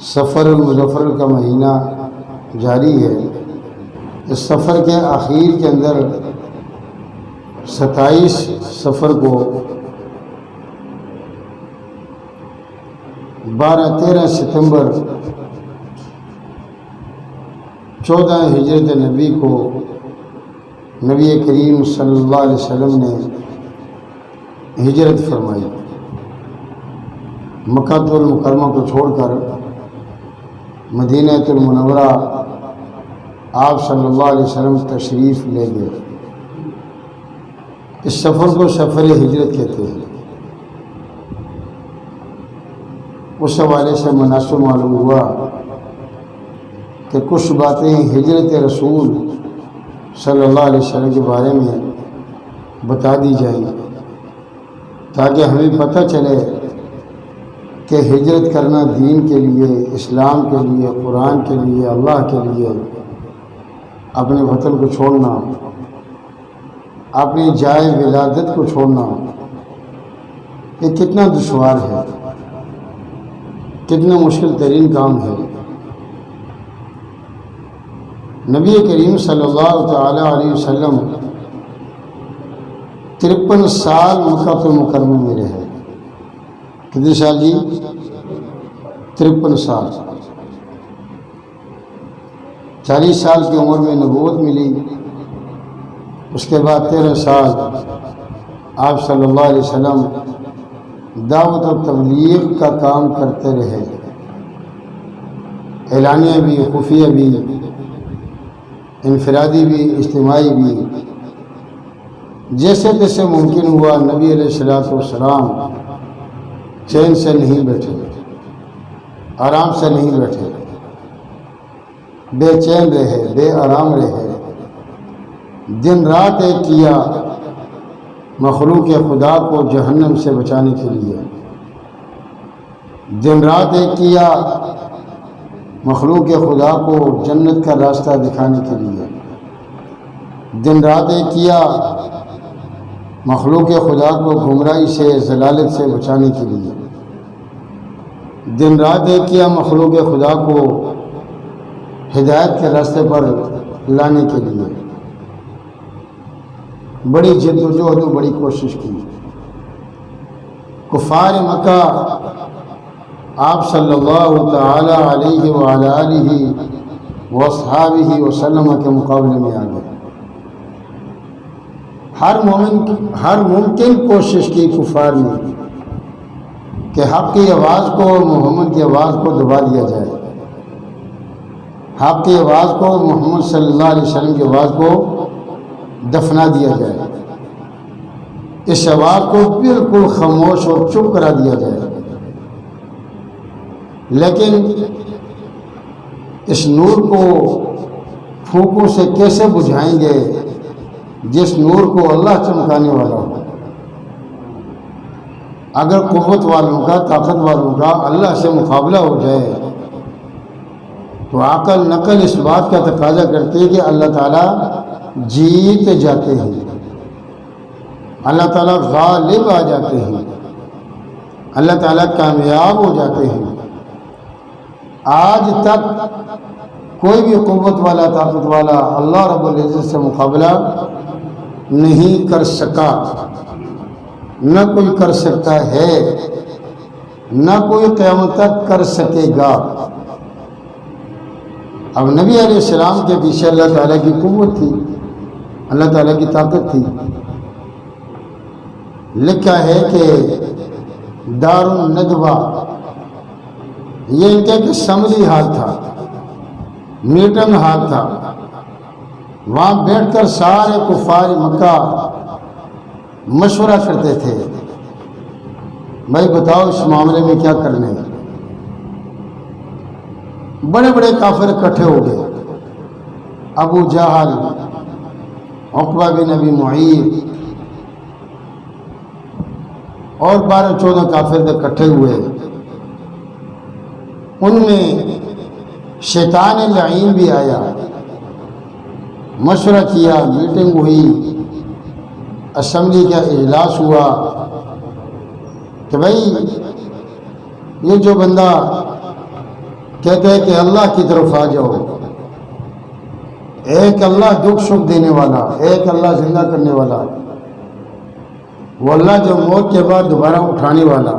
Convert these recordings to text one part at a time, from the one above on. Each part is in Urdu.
سفر المظفر کا مہینہ جاری ہے۔ اس سفر کے آخر کے اندر 27 سفر کو 12-13 ستمبر 14 ہجرت نبی کو نبی کریم صلی اللہ علیہ وسلم نے ہجرت فرمائی۔ مکہ المکرمہ کو چھوڑ کر مدینہ المنورہ آپ صلی اللہ علیہ وسلم تشریف لے گئے۔ اس سفر کو سفر ہجرت کہتے ہیں۔ اس حوالے سے مناسب معلوم ہوا کہ کچھ باتیں ہجرت رسول صلی اللہ علیہ وسلم کے بارے میں بتا دی جائیں تاکہ ہمیں پتہ چلے کہ ہجرت کرنا دین کے لیے، اسلام کے لیے، قرآن کے لیے، اللہ کے لیے، اپنے وطن کو چھوڑنا، اپنی جائے ولادت کو چھوڑنا، یہ کتنا دشوار ہے، کتنا مشکل ترین کام ہے۔ نبی کریم صلی اللہ تعالی علیہ وسلم 53 سال مکہ المکرمہ میں رہے۔ کتنے سال جی؟ 53 سال۔ 40 سال کی عمر میں نبوت ملی، اس کے بعد 13 سال آپ صلی اللہ علیہ وسلم دعوت و تبلیغ کا کام کرتے رہے، اعلانیہ بھی، خفیہ بھی، انفرادی بھی، اجتماعی بھی، جیسے جیسے ممکن ہوا۔ نبی علیہ السلام چین سے نہیں بیٹھے، آرام سے نہیں بیٹھے، بے چین رہے، بے آرام رہے، دن رات ایک کیا مخلوق خدا کو جہنم سے بچانے کے لیے، دن رات ایک کیا مخلوق خدا کو جنت کا راستہ دکھانے کے لیے، دن رات ایک کیا مخلوق خدا کو گمراہی سے، ضلالت سے بچانے کے لیے، دن رات ایک کیا مخلوق خدا کو ہدایت کے راستے پر لانے کے لیے۔ بڑی جد و جہد و بڑی کوشش کی۔ کفار مکہ آپ صلی اللہ تعالی علیہ وعلی آلہ واصحابہ وسلم کے مقابلے میں آ گئے۔ ہر ممکن کوشش کی کفار نے کہ حق کی آواز کو، محمد کی آواز کو دبا دیا جائے، حق کی آواز کو، محمد صلی اللہ علیہ وسلم کی آواز کو دفنا دیا جائے، اس آواز کو بالکل خاموش اور چپ کرا دیا جائے۔ لیکن اس نور کو پھونکوں سے کیسے بجھائیں گے جس نور کو اللہ چمکانے والا ہو؟ اگر قوت والوں کا، طاقت والوں کا اللہ سے مقابلہ ہو جائے تو عقل نقل اس بات کا تقاضا کرتے ہیں کہ اللہ تعالیٰ جیت جاتے ہیں، اللہ تعالیٰ غالب آ جاتے ہیں، اللہ تعالیٰ کامیاب ہو جاتے ہیں۔ آج تک کوئی بھی قوت والا، طاقت والا اللہ رب العزت سے مقابلہ نہیں کر سکا، نہ کوئی کر سکتا ہے، نہ کوئی قیامت تک کر سکے گا۔ اب نبی علیہ السلام کے پیچھے اللہ تعالیٰ کی قوت تھی، اللہ تعالیٰ کی طاقت تھی۔ لکھا ہے کہ دار الندوہ، یہ ان کا ایک اسمبلی ہال تھا، میٹنگ ہال تھا، وہاں بیٹھ کر سارے کفار مکہ مشورہ کرتے تھے، بھائی بتاؤ اس معاملے میں کیا کرنے۔ بڑے بڑے کافر اکٹھے ہو گئے، ابو جہل، عقبہ بن ابی معیط اور 12-14 کافر اکٹھے ہوئے۔ ان میں شیطان لعین بھی آیا، مشورہ کیا، میٹنگ ہوئی، اسمبلی کا اجلاس ہوا کہ بھائی یہ جو بندہ کہتے ہیں کہ اللہ کی طرف آ جاؤ، ایک اللہ دکھ سکھ دینے والا، ایک اللہ زندہ کرنے والا، وہ اللہ جو موت کے بعد دوبارہ اٹھانے والا،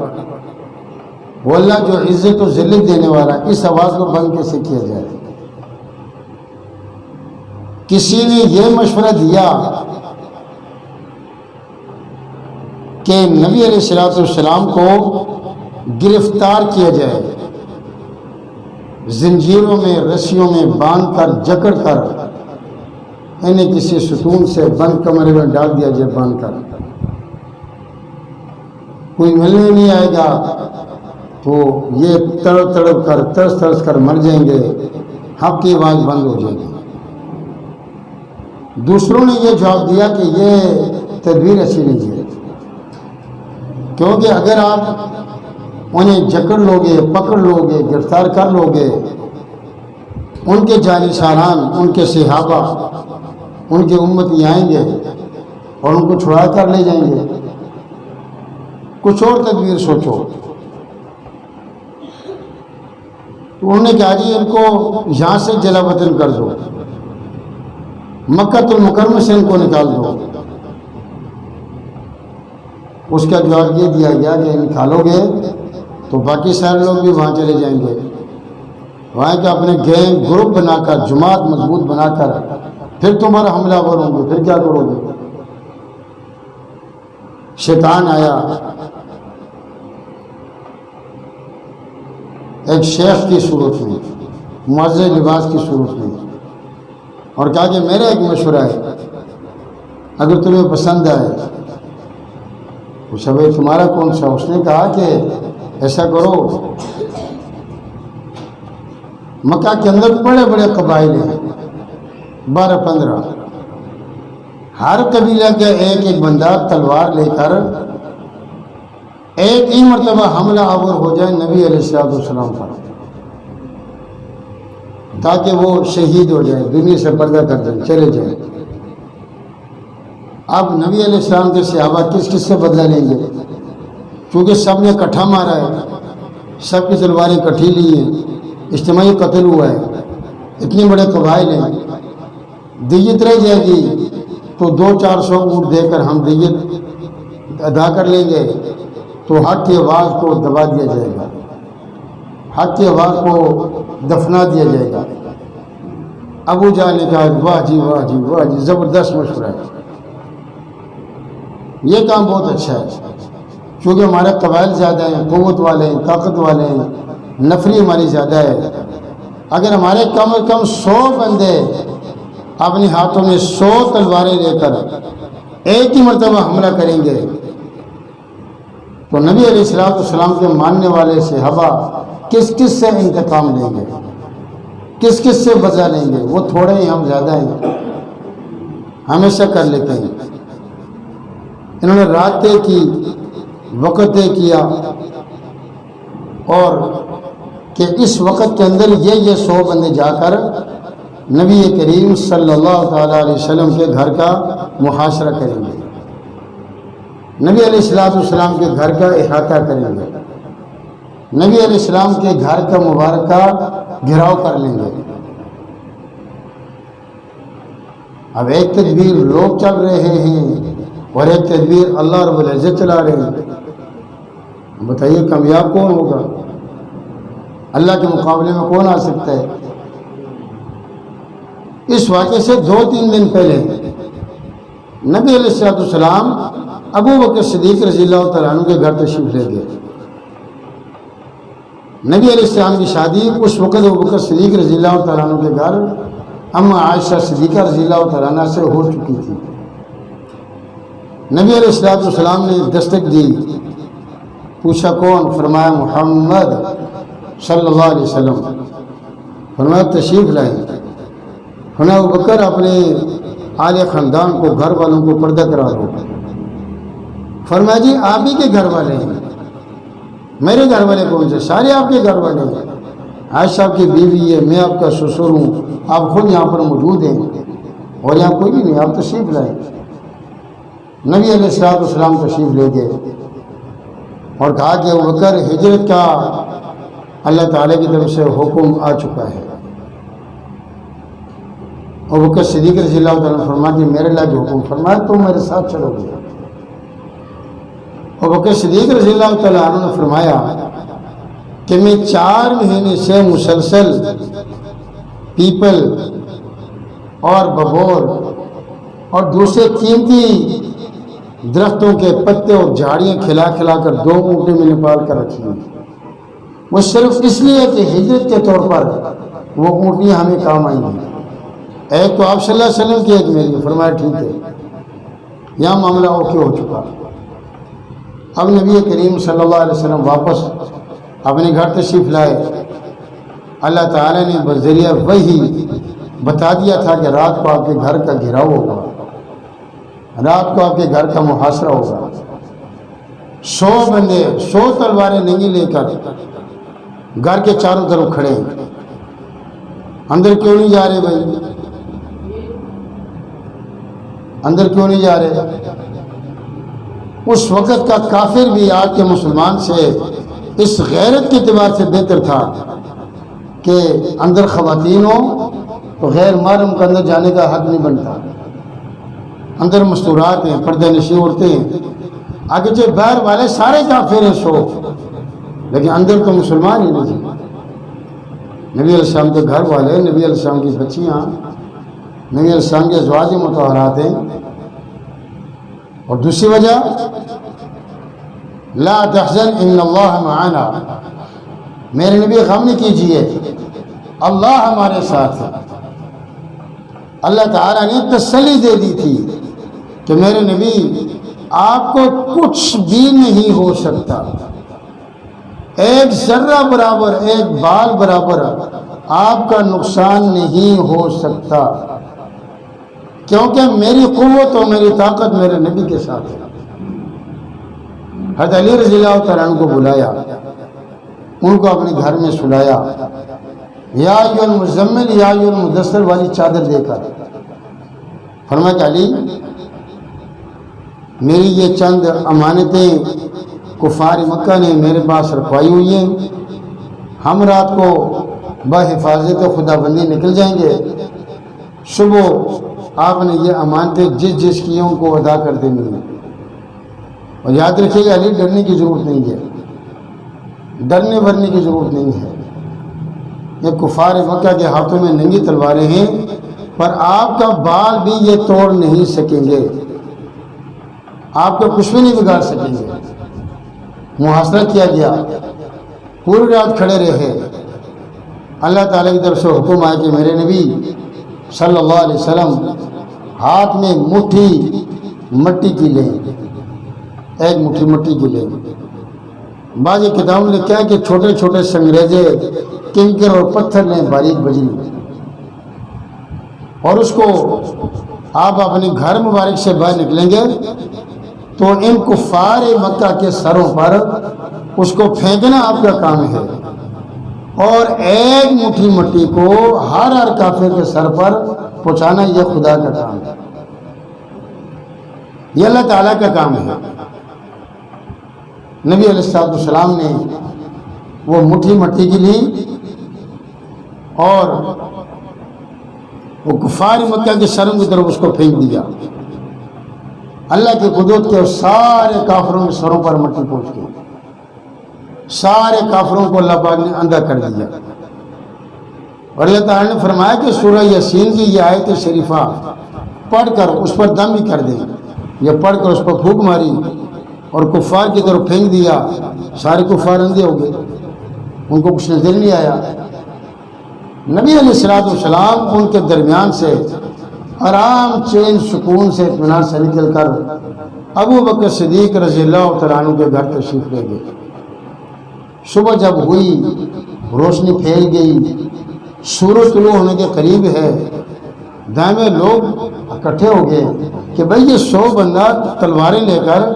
وہ اللہ جو عزت و ذلت دینے والا، اس آواز کو بند کیسے کیا جائے؟ کسی نے یہ مشورہ دیا کہ نبی علیہ السلام کو گرفتار کیا جائے، زنجیروں میں رسیوں میں باندھ کر جکڑ کر انہیں کسی ستون سے بند کمرے میں ڈال دیا جائے، باندھ کر کوئی ملنے نہیں آئے گا تو یہ تڑپ تڑپ کر ترس ترس کر مر جائیں گے، حق کی آواز بند ہو جائے گی۔ دوسروں نے یہ جواب دیا کہ یہ تدبیر اچھی نہیں ہے، کیونکہ اگر آپ انہیں جکڑ لوگے، پکڑ لوگے، گرفتار کر لوگے، ان کے جانشینان، ان کے صحابہ، ان کی امتی آئیں گے اور ان کو چھڑا کر لے جائیں گے۔ کچھ اور تدبیر سوچو۔ تو انہوں نے کہا جی ان کو یہاں سے جلا وطن کر دو، مکہ المکرمہ سے ان کو نکال دو۔ اس کا جواب یہ دیا گیا کہ نکالو گے تو باقی سارے لوگ بھی وہاں چلے جائیں گے، وہاں کے اپنے گینگ گروپ بنا کر، جماعت مضبوط بنا کر پھر تمہارا حملہ آور ہوں گے، پھر کیا کرو گے؟ شیطان آیا ایک شیخ کی صورت میں، معزز لباس کی صورت میں، اور کہا کہ میرا ایک مشورہ ہے، اگر تمہیں پسند آئے۔ پوچھا بھائی تمہارا کون سا؟ اس نے کہا کہ ایسا کرو، مکہ کے اندر بڑے بڑے قبائل ہیں، 12-15، ہر قبیلہ کا ایک ایک بندہ تلوار لے کر ایک ہی مرتبہ حملہ آور ہو جائے نبی علیہ السلام پر، تاکہ وہ شہید ہو جائے، دنیا سے پردہ کر دیں، چلے جائیں۔ اب نبی علیہ السلام کے صحابہ کس کس سے بدلہ لیں گے؟ کیونکہ سب نے کٹھا مارا ہے، سب کی تلواریں کٹھی لی ہیں، اجتماعی قتل ہوا ہے، اتنے بڑے قبائل ہیں، دیت رہ جائے گی تو 200-400 اونٹ دے کر ہم دیت ادا کر لیں گے، تو حق کی آواز کو دبا دیا جائے گا، حق کی آواز کو دفنا دیا جائے گا۔ ابو جہل نے کہا واہ جی واہ جی واہ جی، زبردست مشورہ ہے، یہ کام بہت اچھا ہے، کیونکہ ہمارے قبائل زیادہ ہیں، قوت والے ہیں، طاقت والے ہیں، نفری ہماری زیادہ ہے۔ اگر ہمارے کم از کم 100 بندے اپنے ہاتھوں میں 100 تلواریں لے کر ایک ہی مرتبہ حملہ کریں گے تو نبی علیہ السلام کے ماننے والے صحابہ کس کس سے انتقام لیں گے، کس کس سے بدلہ لیں گے؟ وہ تھوڑے ہیں، ہم زیادہ ہیں، ہمیشہ کر لیتے ہیں۔ انہوں نے رات طے کی، وقت طے کیا، اور کہ اس وقت کے اندر یہ 100 بندے جا کر نبی کریم صلی اللہ تعالیٰ علیہ وسلم کے گھر کا محاصرہ کریں گے، نبی علیہ السلام کے گھر کا احاطہ کریں گے، نبی علیہ السلام کے گھر کا مبارک کا گھراؤ کر لیں گے۔ اب ایک تدبیر لوگ چل رہے ہیں اور ایک تدبیر اللہ رب العزت چلا رہے ہیں، بتائیے کامیاب کون ہوگا؟ اللہ کے مقابلے میں کون آ سکتا ہے؟ اس واقعے سے 2-3 دن پہلے نبی علیہ السلام ابو بکر صدیق رضی اللہ تعالیٰ عنہ کے گھر تشریف لے گئے۔ نبی علیہ السلام کی شادی اس وقت ابو بکر صدیق رضی اللہ تعالیٰ عنہ کے گھر اما عائشہ صدیقہ رضی اللہ تعالیٰ عنہ سے ہو چکی تھی۔ نبی علیہ السلام نے دستک دی، پوچھا کون؟ فرمایا محمد صلی اللہ علیہ وسلم۔ فرمایا تشریف لائیں۔ فرمایا ابو بکر اپنے آل خاندان کو، گھر والوں کو پردہ کرا دو۔ فرمایا جی آپ ہی کے گھر والے ہیں، میرے گھر والے کون سے؟ سارے آپ کے گھر والے ہیں، عائشہ آپ کی بیوی ہے، میں آپ کا سسر ہوں، آپ خود یہاں پر موجود ہیں اور یہاں کوئی نہیں، آپ تشریف لائیں۔ نبی علیہ السلام تشریف لے گئے اور کہا کہ ابو بکر ہجرت کا اللہ تعالیٰ کی طرف سے حکم آ چکا ہے۔ ابو بکر صدیق رضی اللہ تعالیٰ عنہ فرماتے ہیں میرے اللہ کے حکم فرمایا تم میرے ساتھ چلو گے۔ ابو بکر صدیق رضی اللہ تعالیٰ عنہ نے فرمایا کہ میں 4 مہینے سے مسلسل پیپل اور ببور اور دوسرے قیمتی درختوں کے پتے اور جھاڑیاں کھلا کھلا کر 2 اونٹیں میں نکال کر رکھی ہیں، وہ صرف اس لیے کہ ہجرت کے طور پر وہ اونٹیاں ہمیں کام آئی ہیں۔ ایک تو آپ صلی اللہ علیہ وسلم کی، ایک میری۔ فرمایا ٹھیک ہے، یہاں معاملہ اوکے ہو چکا۔ اب نبی کریم صلی اللہ علیہ وسلم واپس اپنے گھر تشریف لائے۔ اللہ تعالیٰ نے بذریعہ وحی بتا دیا تھا کہ رات کو آپ کے گھر کا گھیراؤ ہوگا، رات کو آپ کے گھر کا محاصرہ ہوگا۔ 100 بندے 100 تلواریں ننگی لے کر گھر کے چاروں طرف کھڑے ہیں۔ اندر کیوں نہیں جا رہے بھائی؟ اندر کیوں نہیں جا رہے؟ اس وقت کا کافر بھی آج کے مسلمان سے اس غیرت کے اعتبار سے بہتر تھا کہ اندر خواتین ہوں تو غیر محرم کے اندر جانے کا حق نہیں بنتا۔ اندر مستورات ہیں، پردہ نشیں عورتیں ہیں، آگے جو باہر والے سارے کافر ہیں 100، لیکن اندر تو مسلمان ہی نہیں۔ نبی علیہ السلام کے گھر والے، نبی علیہ السلام کی بچیاں، نبی علیہ السلام کے ازواج مطہرات ہیں۔ اور دوسری وجہ لا تحزن ان اللہ معنا، میرے نبی غم نہیں کیجیے، اللہ ہمارے ساتھ ہے۔ اللہ تعالیٰ نے تسلی دے دی تھی کہ میرے نبی آپ کو کچھ بھی نہیں ہو سکتا، ایک ذرہ برابر، ایک بال برابر آپ کا نقصان نہیں ہو سکتا، کیونکہ میری قوت اور میری طاقت میرے نبی کے ساتھ ہے۔ حضرت علی رضی اللہ تعالیٰ عنہ کو بلایا، ان کو اپنے گھر میں سلایا، یا ایھا المزمل یا ایھا المدثر والی چادر دے کر فرمایا کہ علی میری یہ چند امانتیں کفار مکہ نے میرے پاس رکھوائی ہوئی ہیں، ہم رات کو بحفاظت خدا بندی نکل جائیں گے، صبح آپ نے یہ امانتیں جس جس کی ان کو ادا کر دینی ہیں۔ اور یاد رکھیے گا علی ڈرنے کی ضرورت نہیں ہے، ڈرنے ورنے کی ضرورت نہیں ہے۔ یہ کفار مکہ کے ہاتھوں میں ننگی تلواریں ہیں، پر آپ کا بال بھی یہ توڑ نہیں سکیں گے، آپ کو کچھ بھی نہیں بگاڑ سکیں گے۔ محاصرہ کیا گیا، پوری رات کھڑے رہے۔ اللہ تعالیٰ کی طرف سے حکم آیا کہ میرے نبی صلی اللہ علیہ وسلم ہاتھ میں مٹھی مٹی کی لیں، ایک مٹھی مٹی کی لیں۔ بعض کتابوں نے لکھا ہے کہ چھوٹے چھوٹے سنگریزے، کنکر اور پتھر لیں، باریک بجری، اور اس کو آپ اپنے گھر مبارک سے باہر نکلیں گے تو ان کفار مکہ کے سروں پر اس کو پھینکنا آپ کا کام ہے، اور ایک مٹھی مٹی کو ہر کافر کے سر پر پہنچانا یہ خدا کا کام ہے، یہ اللہ تعالیٰ کا کام ہے۔ نبی علیہ السلام نے وہ مٹھی مٹی کی لی اور وہ کفار مکہ کے سروں کی طرف اس کو پھینک دیا۔ اللہ کی قدرت کے سارے کافروں کے سروں پر مٹی پہنچ گئی، سارے کافروں کو اللہ پاک نے اندھا کر دیا۔ اور اللہ تعالیٰ نے فرمایا کہ سورہ یاسین کی یہ آیت شریفہ پڑھ کر اس پر دم بھی کر دیں۔ یہ پڑھ کر اس پر پھونک ماری اور کفار کی طرف پھینک دیا، سارے کفار اندھے ہو گئے، ان کو کچھ نظر نہیں آیا۔ نبی علیہ السلام ان کے درمیان سے آرام چین سکون سے اطمینان سے نکل کر ابو بکر صدیق رضی اللہ تعالیٰ عنہ کے گھر تشریف لے گئے۔ صبح جب ہوئی، روشنی پھیل گئی، سورج طلوع ہونے کے قریب ہے، دائیں لوگ اکٹھے ہو گئے کہ بھئی یہ 100 بندہ تلواریں لے کر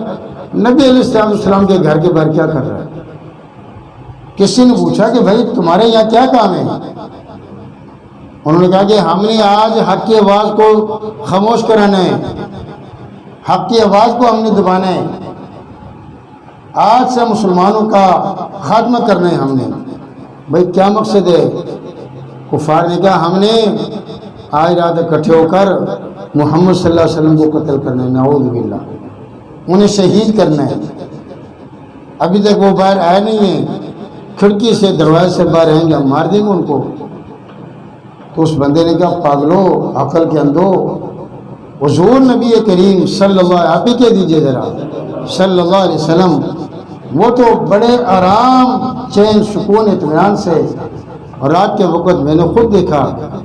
نبی علیہ السلام کے گھر کے باہر کیا کر رہا ہے؟ کسی نے پوچھا کہ بھئی تمہارے یہاں کیا کام ہے؟ انہوں نے کہا کہ ہم نے آج حق کی آواز کو خاموش کرانا ہے، حق کی آواز کو ہم نے دبانا ہے، آج سے مسلمانوں کا خاتمہ کرنا ہے ہم نے۔ بھائی کیا مقصد ہے؟ کفار نے کہا ہم نے آج رات اکٹھے ہو کر محمد صلی اللہ علیہ وسلم کو قتل کرنا ہے، نعوذ باللہ، انہیں شہید کرنا ہے۔ ابھی تک وہ باہر آئے نہیں ہیں، کھڑکی سے دروازے سے باہر آئیں گے ہم مار دیں گے ان کو۔ تو اس بندے نے کہا پاگلو، عقل کے اندھو، حضور نبی کریم صلی اللہ علیہ، آپ ہی کہہ دیجئے ذرا، صلی اللہ علیہ وسلم، وہ تو بڑے آرام، چین، سکون، اطمینان سے، اور رات کے وقت میں نے خود دیکھا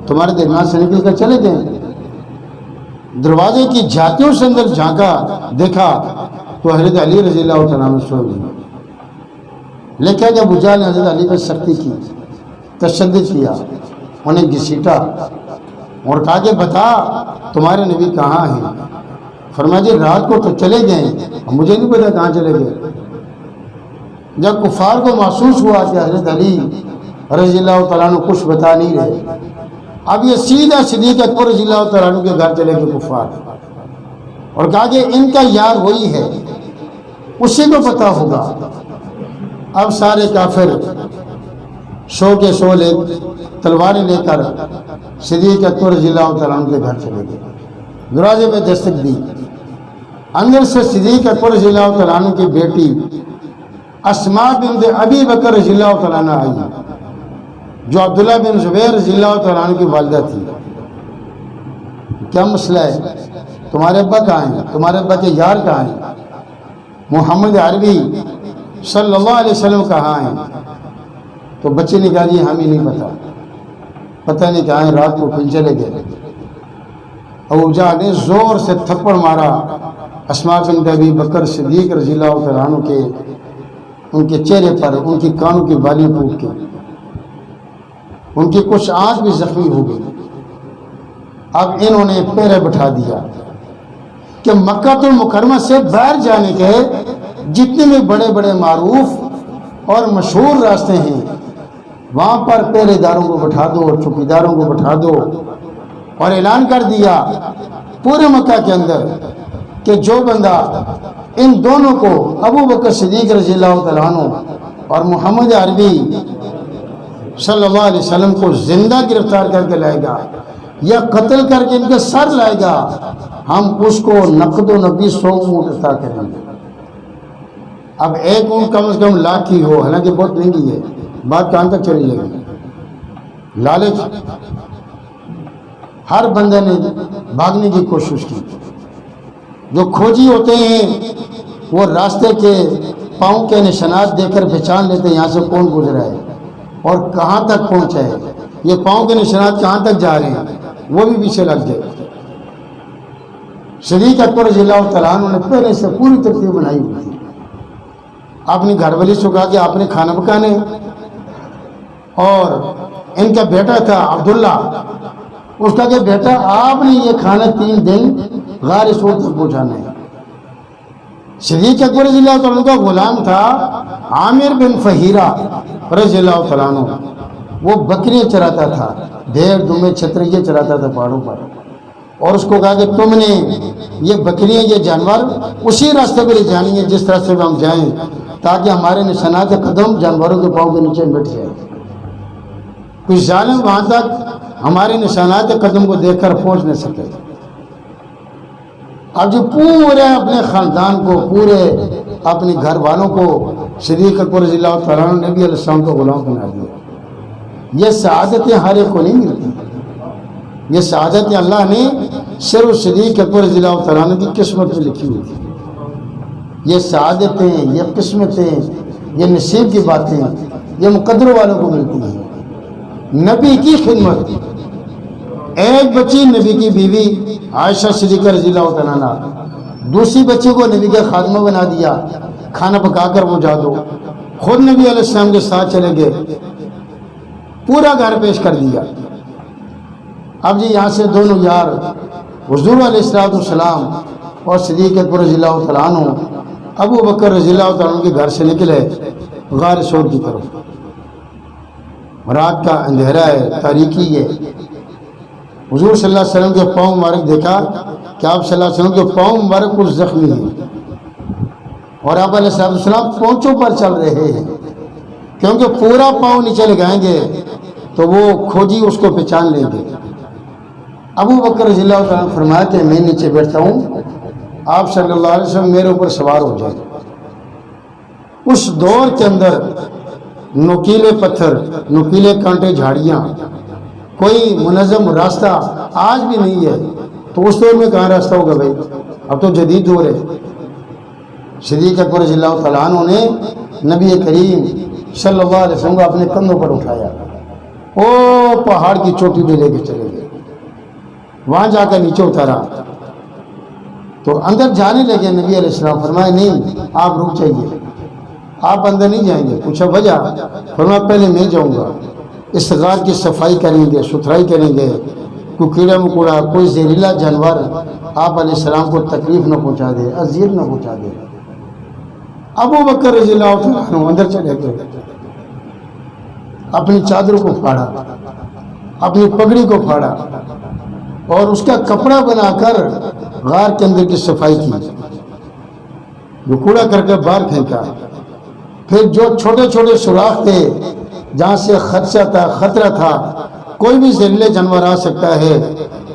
تمہارے درمیان سے نکل کر چلے گئے، دروازے کی جھاکیوں سے اندر جھانکا، دیکھا تو حضرت علی رضی اللہ تعالیٰ عنہ سو گئے۔ لیکن جب ابو جہل نے حضرت علی پر سختی کی، تشدد کیا، انہیں گھسیٹا اور کہا کہ بتا تمہارے نبی کہاں ہیں؟ فرمایا جی رات کو تو چلے گئے، مجھے نہیں پتا کہاں چلے گئے۔ جب کفار کو محسوس ہوا کہ حضرت علی رضی اللہ تعالیٰ عنہ کچھ بتا نہیں رہے، اب یہ سیدھا صدیق اکبر رضی اللہ تعالیٰ عنہ کے گھر چلے گئے کفار، اور کہا کہ ان کا یار وہی ہے، اسی کو پتا ہوگا۔ اب سارے کافر سو کے سو لے تلواریں لے کر صدیق اکبر رضی اللہ تعالیٰ عنہ کے گھر چلے گئے۔ دروازے میں دستک دی، اندر سے صدیق اکبر رضی اللہ تعالیٰ عنہ کی بیٹی اسماء بنت ابی بکر رضی اللہ تعالیٰ عنہ آئی، جو عبداللہ بن زبیر رضی اللہ تعالیٰ عنہ کی والدہ تھی۔ کیا مسئلہ ہے؟ تمہارے ابا کہاں ہیں؟ تمہارے ابا کے یار کہاں ہیں؟ محمد عربی صلی اللہ علیہ وسلم کہاں ہیں؟ تو بچے نے کہا جی ہمیں نہیں پتہ نہیں کہاں ہیں، رات کو پھر چلے گئے۔ ابو جہل نے زور سے تھپڑ مارا اسماء بنت ابی بکر صدیق رضی اللہ تعالیٰ عنہ کے ان کے چہرے پر، ان کی کانوں کی بالیاں ٹوٹ کے، ان کی کچھ آنکھ بھی زخمی ہو گئی۔ اب انہوں نے پیرے بٹھا دیا کہ مکہ المکرمہ سے باہر جانے کے جتنے بھی بڑے بڑے معروف اور مشہور راستے ہیں وہاں پر پہرے داروں کو بٹھا دو، چوکیداروں کو بٹھا دو، اور اعلان کر دیا پورے مکہ کے اندر کہ جو بندہ ان دونوں کو، ابو بکر صدیق رضی اللہ تعالیٰ عنہ اور محمد عربی صلی اللہ علیہ وسلم کو زندہ گرفتار کر کے لائے گا یا قتل کر کے ان کے سر لائے گا، ہم اس کو نقد و نقدی 100 اونٹ عطا کریں گے۔ اب ایک اونٹ کم از کم لاکھ کی ہو، حالانکہ بہت مہنگی ہے، بات کہاں تک چلی جائے گی؟ لالچ، ہر بندے نے بھاگنے کی کوشش کی۔ جو کھوجی ہوتے ہیں وہ راستے کے پاؤں کے نشانات دے کر پہچان لیتے ہیں یہاں سے کون گزرا ہے اور کہاں تک پہنچا ہے، یہ پاؤں کے نشانات کہاں تک جا رہے ہیں، وہ بھی پیچھے لگ گئے۔ صدیق اکبر رضی اللہ تعالیٰ عنہ نے پہلے سے پوری ترتیب بنائی ہوئی تھی۔ اپنی گھر والی سے کہا کہ آپ نے کھانا پکانے، اور ان کا بیٹا تھا عبداللہ، اس کا کہ بیٹا آپ نے یہ کھانا 3 دن غار سور تک پہنچانا ہے۔ صدیق اکبر رضی اللہ تعالیٰ عنہ کا غلام تھا عامر بن فہیرہ رضی اللہ تعالیٰ عنہ، وہ بکریاں چراتا تھا، بھیڑ دمبے چھتریاں چراتا تھا پہاڑوں پر، اور اس کو کہا کہ تم نے یہ بکریاں، یہ جانور اسی راستے پہ لے جانی ہے جس راستے پہ ہم جائیں، تاکہ ہمارے نشانات قدم جانوروں کے پاؤں کے نیچے مٹ جائے، کوئی ظالم وہاں تک ہمارے نشانات قدم کو دیکھ کر پہنچ نہ سکے۔ اب جو پورے اپنے خاندان کو، پورے اپنے گھر والوں کو صدیق اکبر رضی اللہ تعالیٰ عنہ نبی علیہ السلام کو غلام بنا دیا۔ یہ سعادتیں ہر ایک کو نہیں ملتی، یہ سعادتیں اللہ نے صرف صدیق اکبر رضی اللہ تعالیٰ عنہ کی قسمت میں لکھی ہوئی تھی۔ یہ سعادتیں، یہ قسمتیں، یہ نصیب کی باتیں یہ مقدر والوں کو ملتی ہیں۔ نبی کی خدمت، ایک بچی نبی کی بیوی عائشہ صدیقہ رضی اللہ تعالیٰ عنہ، دوسری بچی کو نبی کا خادمہ بنا دیا، کھانا پکا کر پہنچا دو، خود نبی علیہ السلام کے ساتھ چلے گئے، پورا گھر پیش کر دیا۔ اب جی یہاں سے دونوں یار حضور علیہ السلام اور صدیق اکبر رضی اللہ تعالیٰ عنہ ابو بکر رضی اللہ تعالیٰ عنہ کے گھر سے نکلے غار سور کی طرف۔ رات کا اندھیرا ہے، تاریکی ہے۔ حضور صلی اللہ علیہ وسلم کے پاؤں مبارک دیکھا کہ آپ صلی اللہ علیہ وسلم کے پاؤں مبارک کچھ زخمی ہیں، اور آپ علیہ السلام پونچوں پر چل رہے ہیں۔ کیونکہ پورا پاؤں نیچے لگائیں گے تو وہ کھوجی اس کو پہچان لیں گے۔ ابو بکر رضی اللہ تعالیٰ نے فرمایا کہ میں نیچے بیٹھتا ہوں، آپ صلی اللہ علیہ وسلم میرے اوپر سوار ہو جائے۔ اس دور کے اندر نوکیلے پتھر، نوکیلے کانٹے، جھاڑیاں، کوئی منظم راستہ آج بھی نہیں ہے، تو اس دور میں کہاں راستہ ہوگا بھائی؟ اب تو جدید دور ہے۔ صدیق اکبر رضی اللہ تعالیٰ عنہ نے نبی کریم صلی اللہ علیہ وسلم کو اپنے کندھوں پر اٹھایا، او پہاڑ کی چوٹی پہ لے کے چلے گئے، وہاں جا کر نیچے اتارا تو اندر جانے لگے۔ نبی علیہ السلام فرمایا نہیں، آپ رک جائیے، آپ اندر نہیں جائیں گے۔ پوچھا وجہ؟ فرمایا پہلے میں جاؤں گا، اس غار کی صفائی کریں گے، ستھرائی کریں گے، کوئی کیڑا مکوڑا، کوئی زہریلا جانور آپ علیہ السلام کو تکلیف نہ پہنچا دے، اذیت نہ پہنچا دے۔ ابو بکر رضی اللہ عنہ اندر چلے گئے، اپنی چادر کو پھاڑا، اپنی پگڑی کو پھاڑا اور اس کا کپڑا بنا کر غار کے اندر کی صفائی کی، جو کوڑا کر کے باہر پھینکا۔ پھر جو چھوٹے چھوٹے سوراخ تھے جہاں سے خدشہ تھا، خطرہ تھا، کوئی بھی زہریلے جانور آ سکتا ہے،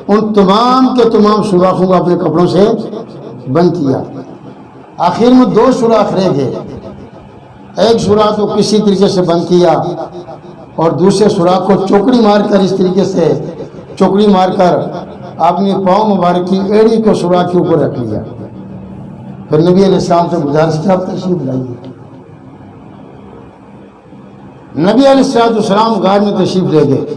ان تمام کے تمام سوراخوں کو اپنے کپڑوں سے بند کیا۔ آخر میں 2 سوراخ رہ گئے، ایک سوراخ کو کسی طریقے سے بند کیا اور دوسرے سوراخ کو چوکڑی مار کر، اس طریقے سے چوکڑی مار کر اپنی پاؤں مبارک کی ایڑی کو سوراخ کے اوپر رکھ لیا۔ پھر نبی علیہ السلام سے گزارش کیا، آپ تشریف لائیے۔ نبی علیہ السلام غار میں تشریف لے گئے،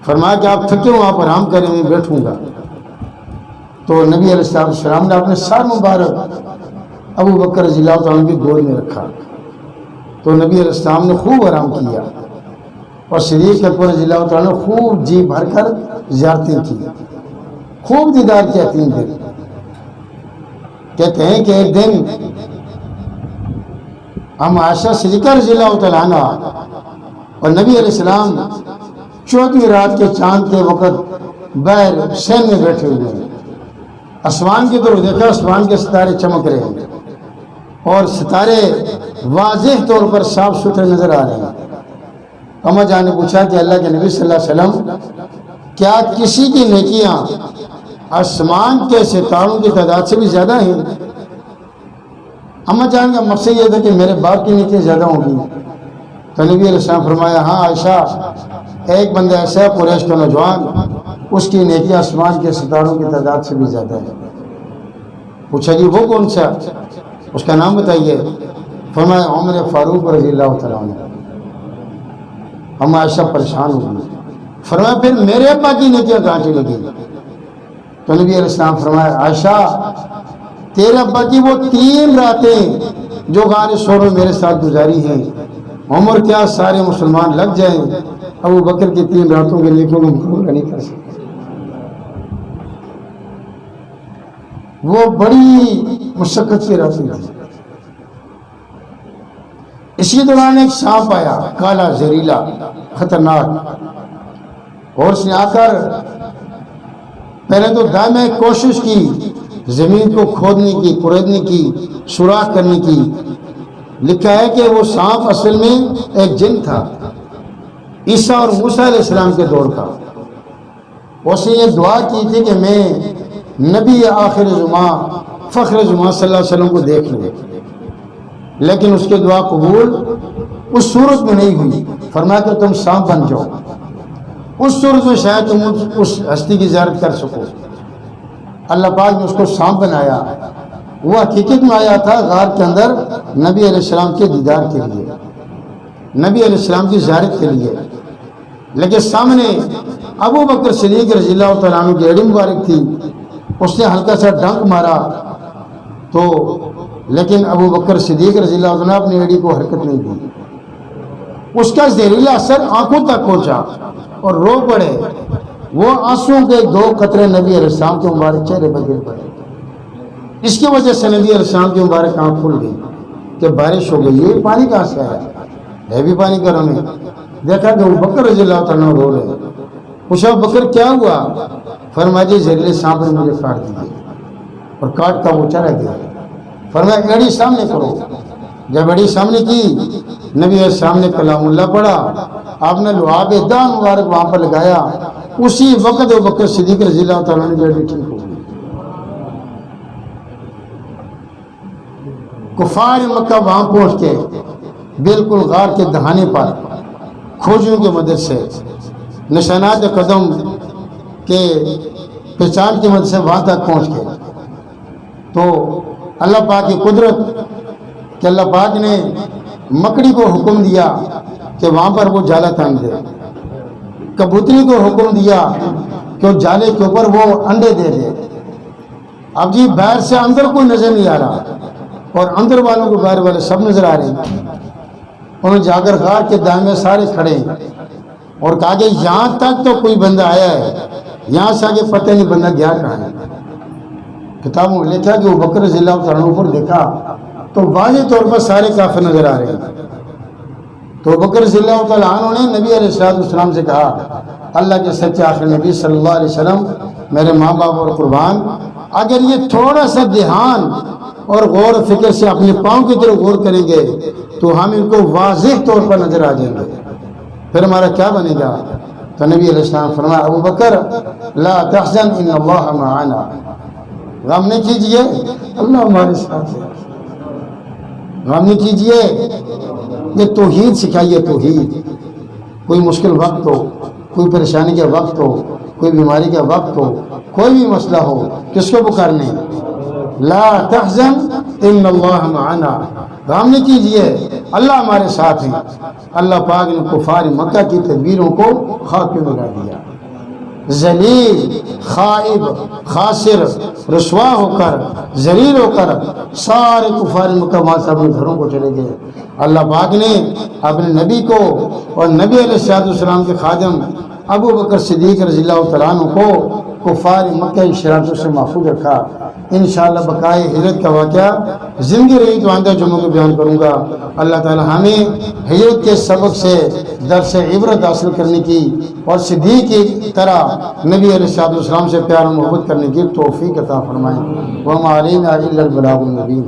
فرمایا کہ آپ تھکے ہو، آپ آرام کریں، میں بیٹھوں گا۔ تو نبی علیہ السلام نے اپنے سر مبارک ابو بکر رضی اللہ تعالیٰ کی گود میں رکھا، تو نبی علیہ السلام نے خوب آرام کیا اور صدیق اکبر رضی اللہ تعالیٰ نے خوب جی بھر کر زیارتیں کی، خوب دیدار کیا 3 دن۔ کہتے ہیں کہ ایک دن ہم عائشہ صدیقہ رضی اللہ تعالیٰ عنہ اور نبی علیہ السلام 14ویں رات کے چاند کے وقت باہر سین میں بیٹھے ہوئے ہیں، آسمان کی طرف دیکھا، آسمان کے ستارے چمک رہے ہیں اور ستارے واضح طور پر صاف ستھرے نظر آ رہے ہیں۔ اما جان نے پوچھا کہ اللہ کے نبی صلی اللہ علیہ وسلم، کیا کسی کی نیکیاں آسمان کے ستاروں کی تعداد سے بھی زیادہ ہیں؟ اما جان کا مقصد یہ تھا کہ میرے باپ کی نیکیاں زیادہ ہوں گی۔ تو نبی علیہ السلام فرمایا، ہاں عائشہ، ایک بندہ ایسا ہے قریش کا نوجوان، اس کی نیکی آسمان کے ستاروں کی تعداد سے بھی زیادہ ہے۔ پوچھا جی وہ کون سا؟ اس کا نام بتائیے۔ فرمایا عمر فاروق رضی اللہ تعالیٰ عنہ۔ ہم عائشہ پریشان ہو گئی، فرمایا پھر میرے ابا کی نیکیاں کہاں چلی گئی؟ تو نبی علیہ السلام فرمایا، عائشہ تیرے ابا کی وہ 3 راتیں جو غار سور میں میرے ساتھ گزاری ہیں، عمر کیا سارے مسلمان لگ جائیں، ابو بکر کی 3 راتوں کے نیکیوں کو مقابلہ نہیں کر سکتے۔ وہ بڑی مشقت کی راتیں تھی۔ اسی دوران ایک سانپ آیا، کالا، زہریلا، خطرناک، اور اس نے آ کر پہلے تو دائمی کوشش کی زمین کو کھودنے کی، کریدنے کی، سوراخ کرنے کی۔ لکھا ہے کہ وہ سانپ اصل میں ایک جن تھا، عیسیٰ اور موسیٰ علیہ السلام کے دور کا۔ اس نے یہ دعا کی تھی کہ میں نبی آخر زمان، فخر زمان صلی اللہ علیہ وسلم کو دیکھ لوں، لیکن اس کے دعا قبول اس صورت میں نہیں ہوئی۔ فرمایا کہ تم سانپ بن جاؤ، اس صورت میں شاید تم اس ہستی کی زیارت کر سکو۔ اللہ پاک نے اس کو سانپ بنایا۔ وہ حقیقت میں آیا تھا غار کے اندر نبی علیہ السلام کے دیدار کے لیے، نبی علیہ السلام کی زیارت کے لیے، لیکن سامنے ابو بکر صدیق رضی اللہ تعالیٰ عنہ کی ایڑی مبارک تھی۔ اس نے ہلکا سا ڈنک مارا تو، لیکن ابو بکر صدیق رضی اللہ عنہ نے اپنی ایڑی کو حرکت نہیں دی۔ اس کا زہریلا اثر آنکھوں تک پہنچا اور رو پڑے۔ وہ آنسوں کے 2 قطرے نبی علیہ السلام کے مبارک چہرے پر گر پڑے۔ اس کی وجہ سے نبی علیہ السلام کی مبارک آنکھ کھل گئی کہ بارش ہو گئی، یہ پانی کہاں سے آیا ہے؟ بھی پانی گھروں میں۔ دیکھا کہ ابو بکر رضی اللہ تعالیٰ رو رہے۔ پوچھا بکر کیا ہوا؟ فرمایا جی زہریلے سانپ نے مجھے کاٹ دیے اور کاٹ کا وہ چلا گیا۔ فرمایا ایڑی سامنے کرو۔ جب بڑی سامنے کی نبی علیہ السلام نے کلام اللہ پڑھا، آپ نے لعاب دان مبارک وہاں پر لگایا، اسی وقت ابو بکر صدیق رضی اللہ تعالیٰ نے بیٹی ٹھیک ہو گئی۔ کفار مکہ وہاں پہنچ کے بالکل غار کے دہانے پر کھوجیوں کی مدد سے نشانات قدم کے پہچان کی مدد سے وہاں تک پہنچ گئے۔ تو اللہ پاک کی قدرت کہ اللہ پاک نے مکڑی کو حکم دیا کہ وہاں پر وہ جالا تان دے، کبوتری کو حکم دیا کہ وہ جالے کے اوپر وہ انڈے دے دے۔ اب جی باہر سے اندر کوئی نظر نہیں آ رہا اور اندر والوں کو باہر والے سب نظر آ رہے ہیں۔ انہوں جا کر غار کے دائیں سارے کھڑے اور کہا کہ یہاں تک تو کوئی بندہ آیا ہے، یہاں سے آگے پتہ نہیں بندہ گیا کہاں ہے۔ کتابوں میں لکھا کہ وہ بکر رضی اللہ تعالیٰ پر دیکھا تو واضح طور پر سارے کافر نظر آ رہے ہیں۔ تو بکر رضی اللہ تعالیٰ عنہ نے نبی علیہ السلام سے کہا، اللہ کے سچے آخر نبی صلی اللہ علیہ وسلم، میرے ماں باپ اور قربان، اگر یہ تھوڑا سا دھیان اور غور و فکر سے اپنے پاؤں کی طرف غور کریں گے تو ہم ان کو واضح طور پر نظر آ جائیں گے، پھر ہمارا کیا بنے گا؟ تو نبی علیہ السلام فرمایا، ابو بکر لا تحزن ان اللہ معنا، غم نہیں کیجئے، اللہ ہمارے ساتھ ہے۔ غم نہیں کیجئے، یہ توحید سکھائیے، توحید۔ کوئی مشکل وقت ہو، کوئی پریشانی کا وقت ہو، کوئی بیماری کا وقت ہو، کوئی بھی مسئلہ ہو، کس کو پکارنے؟ لا تحزن ان اللہ معنا، غم نہیں کیجئے، اللہ ہمارے ساتھ ہیں۔ اللہ پاک نے کفار مکہ کی تدبیروں کو خاک میں ملا دیا، ذلیل، خائب، خاسر، رسوا ہو کر، ذلیل ہو کر سارے کفار مکہ وہاں سے اپنے گھروں کو چلے گئے۔ اللہ پاک نے اپنے نبی کو اور نبی علیہ السلام کے خادم ابو بکر صدیق رضی اللہ تعالیٰ عنہ کو کفار مکہ کی شرارتوں سے محفوظ رکھا۔ انشاءاللہ بقائے ہجرت کا واقعہ زندگی رہی تو آئندہ جمعوں کو بیان کروں گا۔ اللہ تعالی ہمیں ہجرت کے سبق سے درس عبرت حاصل کرنے کی اور صدیق کی طرح نبی علیہ السلام سے پیار و محبت کرنے کی توفیق عطا فرمائیں۔ وما علینا الا البلاغ المبین۔